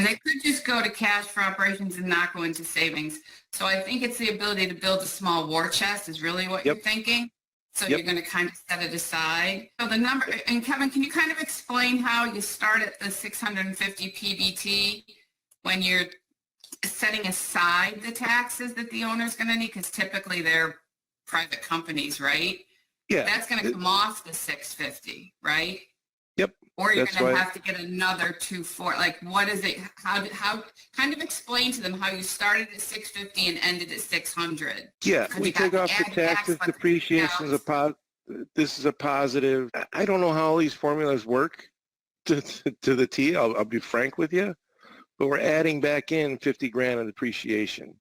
And they could just go to cash for operations and not go into savings. So I think it's the ability to build a small war chest is really what you're thinking. So you're going to kind of set it aside. So the number, and Kevin, can you kind of explain how you start at the 650 PBT when you're setting aside the taxes that the owner's going to need? Because typically they're private companies, right? Yeah. That's going to come off the 650, right? Yep. Or you're going to have to get another 240. Like, what is it? How kind of explain to them how you started at 650 and ended at 600. Yeah, we take off the taxes, depreciation is this is a positive. I don't know how all these formulas work to the T. I'll be frank with you, but we're adding back in 50 grand of depreciation.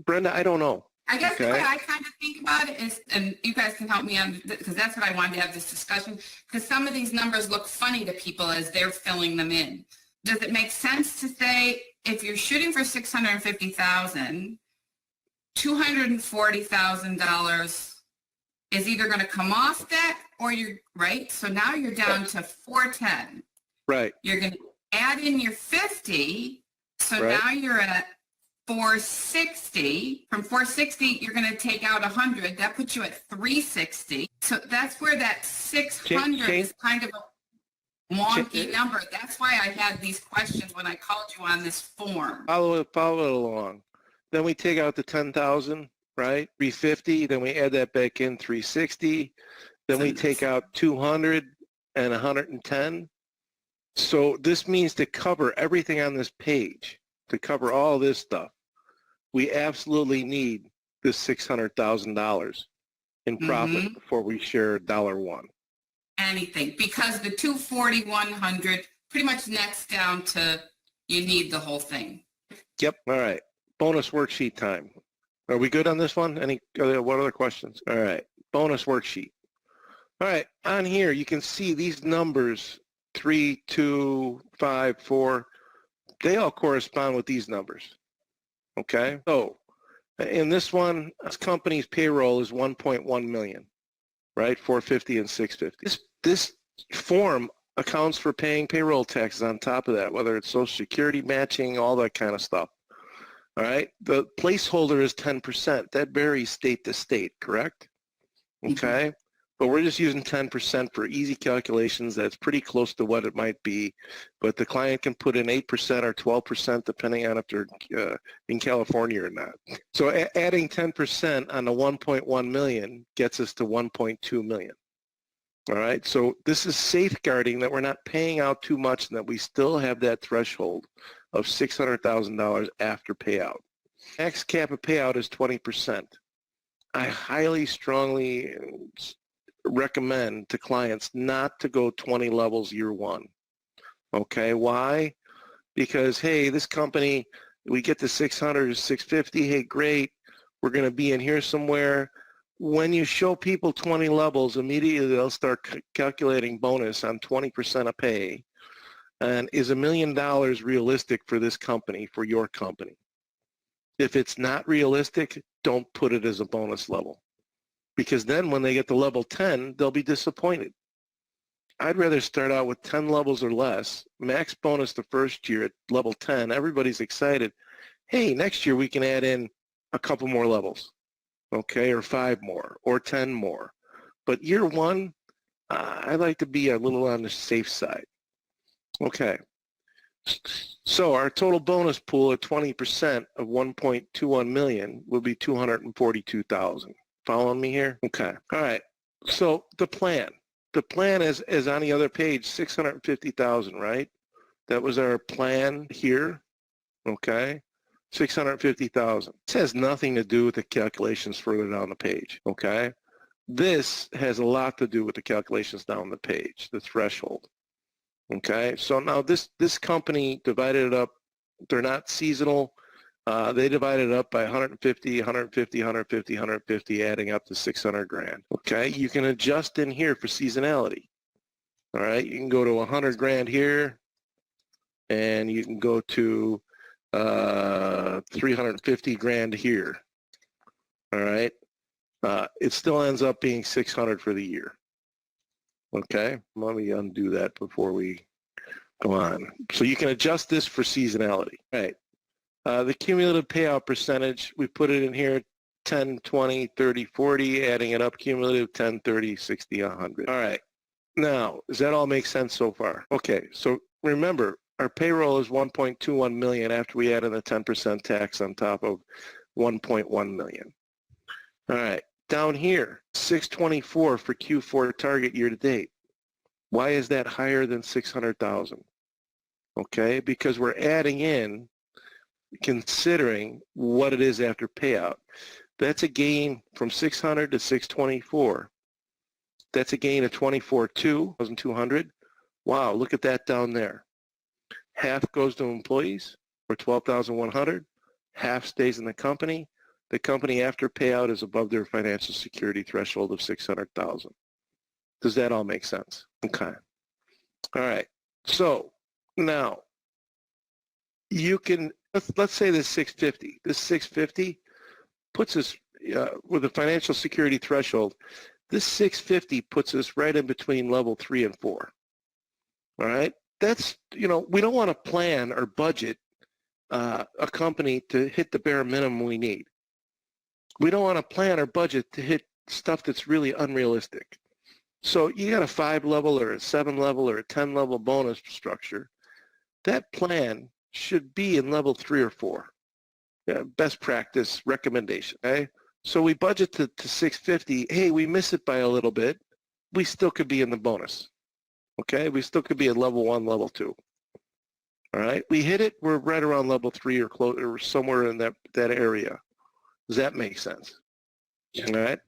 Brenda, I don't know. I guess the way I kind of think about it is, and you guys can help me on, because that's what I wanted to have this discussion, because some of these numbers look funny to people as they're filling them in. Does it make sense to say, if you're shooting for $650,000, $240,000 is either going to come off that or you're, right? So now you're down to 410. Right. You're going to add in your 50. So now you're at 460. From 460, you're going to take out 100. That puts you at 360. So that's where that 600 is kind of a wonky number. That's why I had these questions when I called you on this form. Follow it along. Then we take out the 10,000, right? 350. Then we add that back in 360. Then we take out 200 and 110. So this means to cover everything on this page, to cover all this stuff, we absolutely need this $600,000 in profit before we share $1. Anything, because the 240, 100 pretty much nets down to you need the whole thing. Yep. All right. Bonus worksheet time. Are we good on this one? What other questions? All right. Bonus worksheet. All right. On here, you can see these numbers, 3, 2, 5, 4. They all correspond with these numbers. Okay. So in this one, this company's payroll is 1.1 million, right? 450 and 650. This form accounts for paying payroll taxes on top of that, whether it's Social Security matching, all that kind of stuff. All right. The placeholder is 10%. That varies state to state, correct? Okay. But we're just using 10% for easy calculations. That's pretty close to what it might be. But the client can put in 8% or 12% depending on if they're in California or not. So adding 10% on the 1.1 million gets us to 1.2 million. All right. So this is safeguarding that we're not paying out too much and that we still have that threshold of $600,000 after payout. Max cap of payout is 20%. I highly, strongly recommend to clients not to go 20 levels year one. Okay, why? Because, hey, this company, we get to 600 or 650, hey, great, we're going to be in here somewhere. When you show people 20 levels, immediately they'll start calculating bonus on 20% of pay. And is $1 million realistic for this company, for your company? If it's not realistic, don't put it as a bonus level. Because then when they get to level 10, they'll be disappointed. I'd rather start out with 10 levels or less, max bonus the first year at level 10. Everybody's excited. Hey, next year we can add in a couple more levels, okay, or 5 more, or 10 more. But year one, I like to be a little on the safe side. Okay. So our total bonus pool at 20% of 1.21 million will be 242,000. Following me here? Okay. All right. So the plan is on the other page, 650,000, right? That was our plan here. Okay. 650,000. This has nothing to do with the calculations further down the page. Okay. This has a lot to do with the calculations down the page, the threshold. Okay. So now this company divided it up. They're not seasonal. They divided it up by 150, 150, 150, 150, adding up to 600 grand. Okay, you can adjust in here for seasonality. All right, you can go to 100 grand here, and you can go to 350 grand here. All right, it still ends up being 600 for the year. Okay, let me undo that before we Go on. So you can adjust this for seasonality. All right. The cumulative payout percentage, we put it in here, 10, 20, 30, 40, adding it up, cumulative 10, 30, 60, 100. All right. Now, does that all make sense so far? Okay, so remember, our payroll is 1.21 million after we add in the 10% tax on top of 1.1 million. All right, down here, 624 for Q4 target year to date. Why is that higher than 600,000? Okay, because we're adding in, considering what it is after payout. That's a gain from 600 to 624. That's a gain of 24,200. Wow, look at that down there. Half goes to employees, or 12,100. Half stays in the company. The company after payout is above their financial security threshold of 600,000. Does that all make sense? Okay. All right. So now you can, let's say this 650. This 650 puts us with a financial security threshold. This 650 puts us right in between level 3 and 4. All right? That's, we don't want to plan or budget a company to hit the bare minimum we need. We don't want to plan or budget to hit stuff that's really unrealistic. So you got a 5-level or a 7-level or a 10-level bonus structure. That plan should be in level 3 or 4. Best practice recommendation, okay? So we budget to 650. Hey, we miss it by a little bit. We still could be in the bonus, okay? We still could be at level 1, level 2. All right? We hit it, we're right around level 3 or close, or somewhere in that area. Does that make sense? Yeah. All right?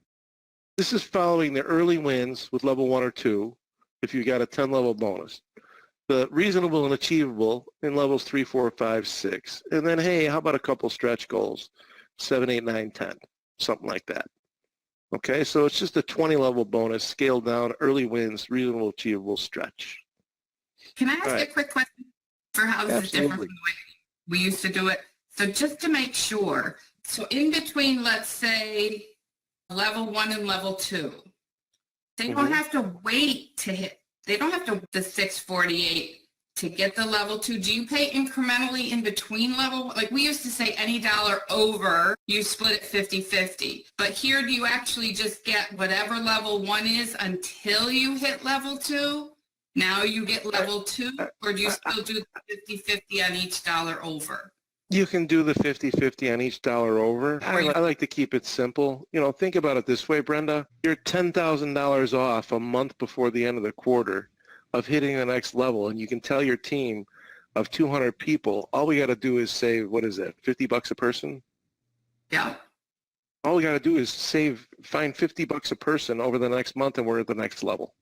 This is following the early wins with level 1 or 2 if you got a 10-level bonus. The reasonable and achievable in levels 3, 4, 5, 6. And then, hey, how about a couple stretch goals? 7, 8, 9, 10. Something like that. Okay, so it's just a 20-level bonus, scaled down, early wins, reasonable, achievable, stretch. Can I ask you a quick question for how this is different from the way we used to do it? So just to make sure, so in between, let's say, level 1 and level 2, they don't have to wait to hit, they don't have to the 648 to get the level 2. Do you pay incrementally in between level? Like we used to say any dollar over, you split it 50-50. But here, do you actually just get whatever level 1 is until you hit level 2? Now you get level 2, or do you still do the 50-50 on each dollar over? You can do the 50-50 on each dollar over. I like to keep it simple. Think about it this way, Brenda. You're $10,000 off a month before the end of the quarter of hitting the next level, and you can tell your team of 200 people, all we got to do is save, what is that, $50 a person? Yeah. All we got to do is find $50 a person over the next month, and we're at the next level.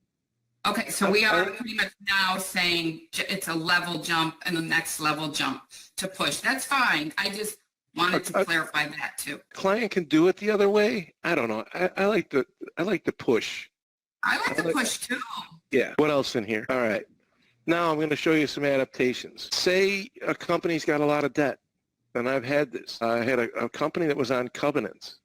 Okay, so we are pretty much now saying it's a level jump and the next level jump to push. That's fine. I just wanted to clarify that too. Client can do it the other way. I don't know. I like the push. I like to push too. Yeah. What else in here? All right. Now I'm going to show you some adaptations. Say a company's got a lot of debt, and I've had this. I had a company that was on covenants.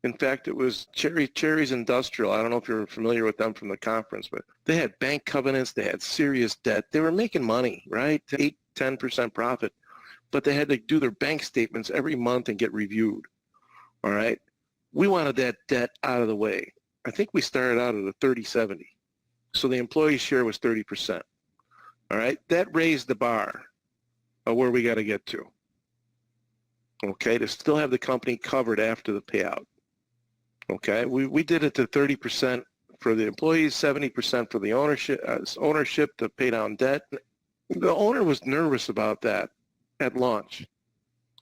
In fact, it was Cherry's Industrial. I don't know if you're familiar with them from the conference, but they had bank covenants. They had serious debt. They were making money, right? 8, 10% profit, but they had to do their bank statements every month and get reviewed. All right. We wanted that debt out of the way. I think we started out at a 30/70. So the employee share was 30%. All right. That raised the bar of where we got to get to. Okay. To still have the company covered after the payout. Okay, we did it to 30% for the employees, 70% for the ownership to pay down debt. The owner was nervous about that at launch.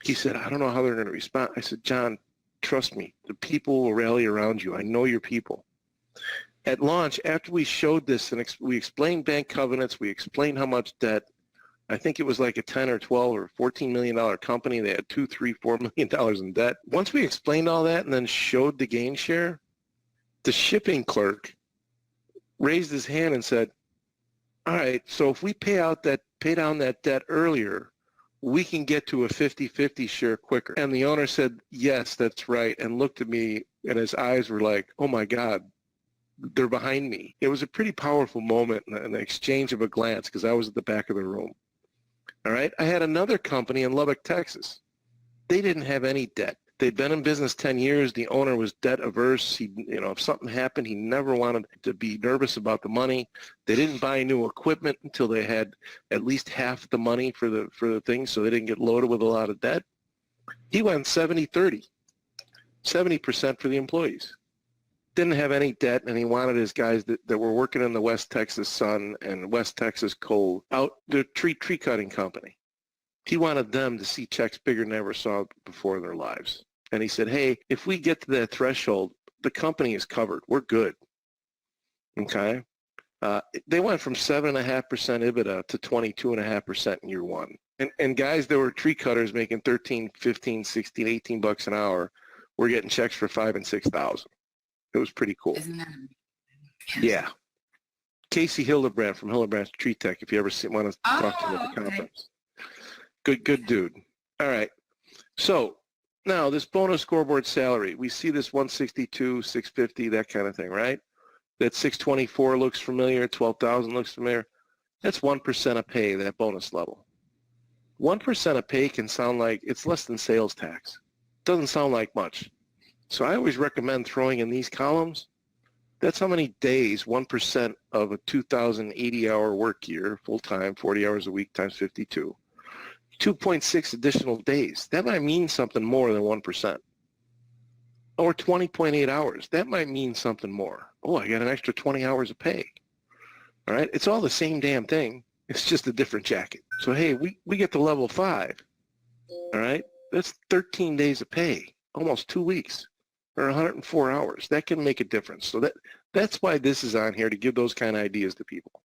He said, I don't know how they're going to respond. I said, John, trust me, the people will rally around you. I know your people. At launch, after we showed this and we explained bank covenants, we explained how much debt, I think it was like a 10 or 12 or $14 million company. They had $2, $3, $4 million in debt. Once we explained all that and then showed the gain share, the shipping clerk raised his hand and said, all right, so if we pay down that debt earlier, we can get to a 50-50 share quicker. And the owner said, yes, that's right, and looked at me, and his eyes were like, oh my God, they're behind me. It was a pretty powerful moment, an exchange of a glance, because I was at the back of the room. All right. I had another company in Lubbock, Texas. They didn't have any debt. They'd been in business 10 years. The owner was debt averse. He, if something happened, he never wanted to be nervous about the money. They didn't buy new equipment until they had at least half the money for the thing, so they didn't get loaded with a lot of debt. He went 70-30, 70% for the employees. Didn't have any debt, and he wanted his guys that were working in the West Texas sun and West Texas cold out the tree cutting company. He wanted them to see checks bigger than they ever saw before in their lives. And he said, hey, if we get to that threshold, the company is covered. We're good. Okay? They went from 7.5% EBITDA to 22.5% in year one. And guys that were tree cutters making 13, 15, 16, 18 bucks an hour were getting checks for $5,000 and $6,000. It was pretty cool. Isn't that amazing? Yeah. Casey Hildebrand from Hildebrand Tree Tech, if you ever want to talk to him at the conference. Good dude. All right. So now this bonus scoreboard salary, we see this 162, 650, that kind of thing, right? That 624 looks familiar, 12,000 looks familiar. That's 1% of pay, that bonus level. 1% of pay can sound like it's less than sales tax. Doesn't sound like much. So I always recommend throwing in these columns. That's how many days 1% of a 2,080-hour work year, full-time, 40 hours a week times 52. 2.6 additional days. That might mean something more than 1%. Or 20.8 hours. That might mean something more. Oh, I got an extra 20 hours of pay. All right? It's all the same damn thing. It's just a different jacket. So, hey, we get to level 5. All right? That's 13 days of pay. Almost 2 weeks. Or 104 hours. That can make a difference. So that's why this is on here, to give those kind of ideas to people.